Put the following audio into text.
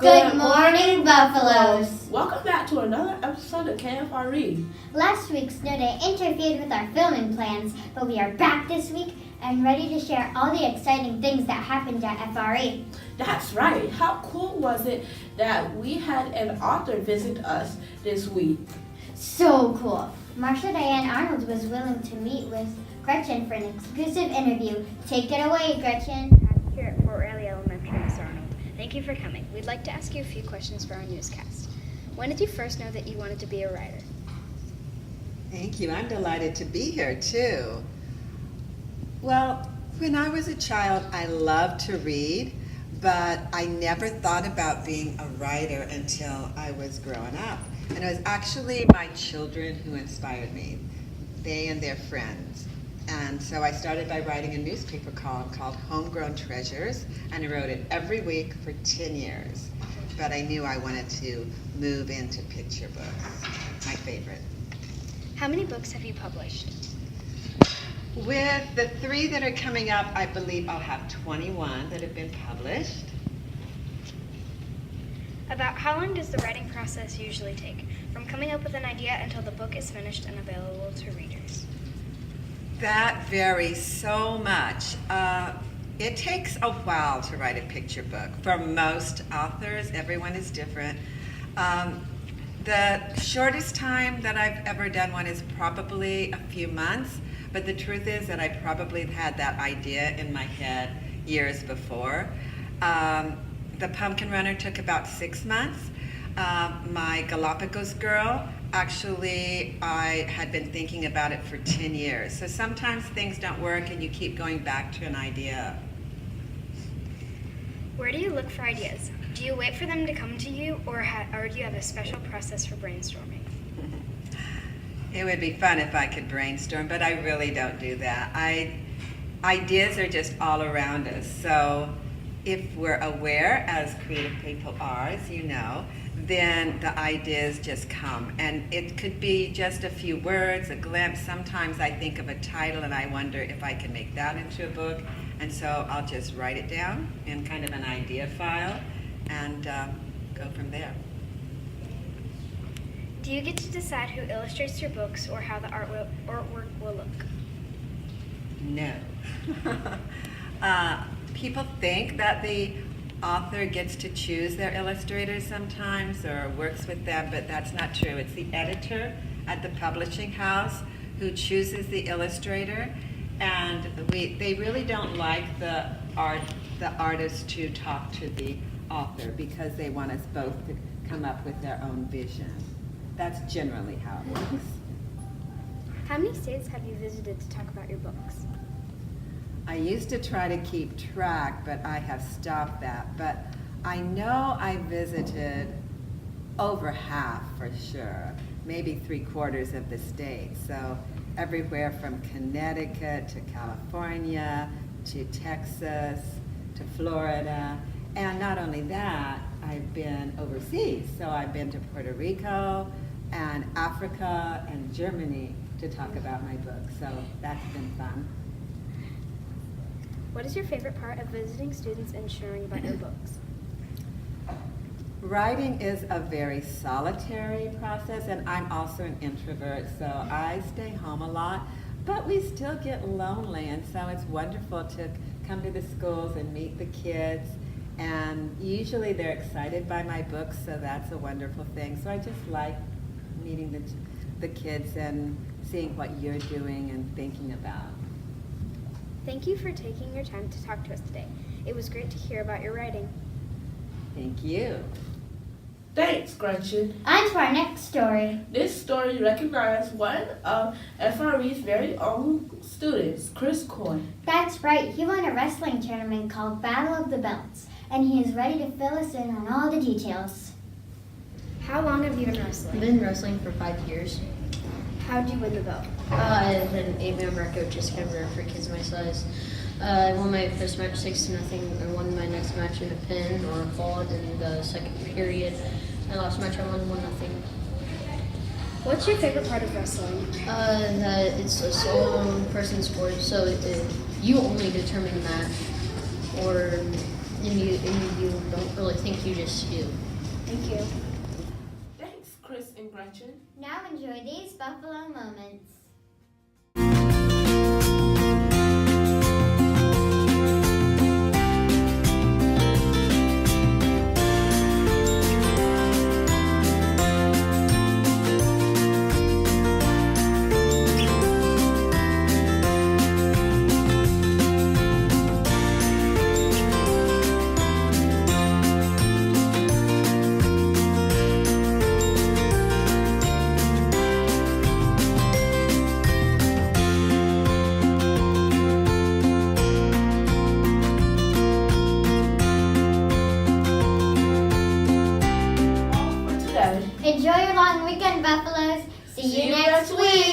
Good morning, Buffaloes. Welcome back to another episode of Kfre. Last week, Snow Day interfered with our filming plans, but we are back this week and ready to share all the exciting things that happened at FRE. That's right. How cool was it that we had an author visit us this week? So cool. Marsha Diane Arnold was willing to meet with Gretchen for an exclusive interview. Take it away, Gretchen. Here at Fort Riley Elementary, Miss Arnold. Thank you for coming. We'd like to ask you a few questions for our newscast. When did you first know that you wanted to be a writer? Thank you. I'm delighted to be here too. Well, when I was a child, I loved to read, but I never thought about being a writer until I was growing up. And it was actually my children who inspired me, they and their friends. And so I started by writing a newspaper column called Homegrown Treasures, and I wrote it every week for 10 years. But I knew I wanted to move into picture books, my favorite. How many books have you published? With the 3 that are coming up, I believe I'll have 21 that have been published. About how long does the writing process usually take, from coming up with an idea until the book is finished and available to readers? That varies so much. It takes a while to write a picture book. For most authors, everyone is different. The shortest time that I've ever done one is probably a few months, but the truth is that I probably had that idea in my head years before. The Pumpkin Runner took about 6 months. My Galapagos Girl, actually, I had been thinking about it for 10 years. So sometimes things don't work and you keep going back to an idea. Where do you look for ideas? Do you wait for them to come to you, or do you have a special process for brainstorming? It would be fun if I could brainstorm, but I really don't do that. Ideas are just all around us. So if we're aware, as creative people are, as you know, then the ideas just come. And it could be just a few words, a glimpse. Sometimes I think of a title and I wonder if I can make that into a book. And so I'll just write it down in kind of an idea file and go from there. Do you get to decide who illustrates your books or how the artwork will look? No. People think that the author gets to choose their illustrators sometimes or works with them, but that's not true. It's the editor at the publishing house who chooses the illustrator, and they really don't like the artist to talk to the author because they want us both to come up with their own vision. That's generally how it works. How many states have you visited to talk about your books? I used to try to keep track, but I have stopped that. But I know I visited over half for sure, maybe 3/4 of the state. So everywhere from Connecticut to California to Texas to Florida. And not only that, I've been overseas. So I've been to Puerto Rico and Africa and Germany to talk about my book. So that's been fun. What is your favorite part of visiting students and sharing about your books? Writing is a very solitary process, and I'm also an introvert, so I stay home a lot, but we still get lonely, and so it's wonderful to come to the schools and meet the kids, and usually they're excited by my books, so that's a wonderful thing. So I just like meeting the kids and seeing what you're doing and thinking about. Thank you for taking your time to talk to us today. It was great to hear about your writing. Thank you. Thanks, Gretchen. On to our next story. This story recognizes one of FRE's very own students, Chris Coy. That's right, he won a wrestling tournament called Battle of the Belts, and he is ready to fill us in on all the details. How long have you been I've wrestling? been wrestling for 5 years. How did you win the belt? I had an 8-man record, which is kind of rare for kids my size. I won my first match 6-0. I won my next match in a pin or a fall in the second period. My last match I won 1-0. What's your favorite part of wrestling? That it's a solo person sport, so you only determine that, or and you don't really think you just do. Thank you. Thanks, Chris and Gretchen. Now enjoy these Buffalo moments. All for today. Enjoy your long weekend, Buffaloes. See you next week.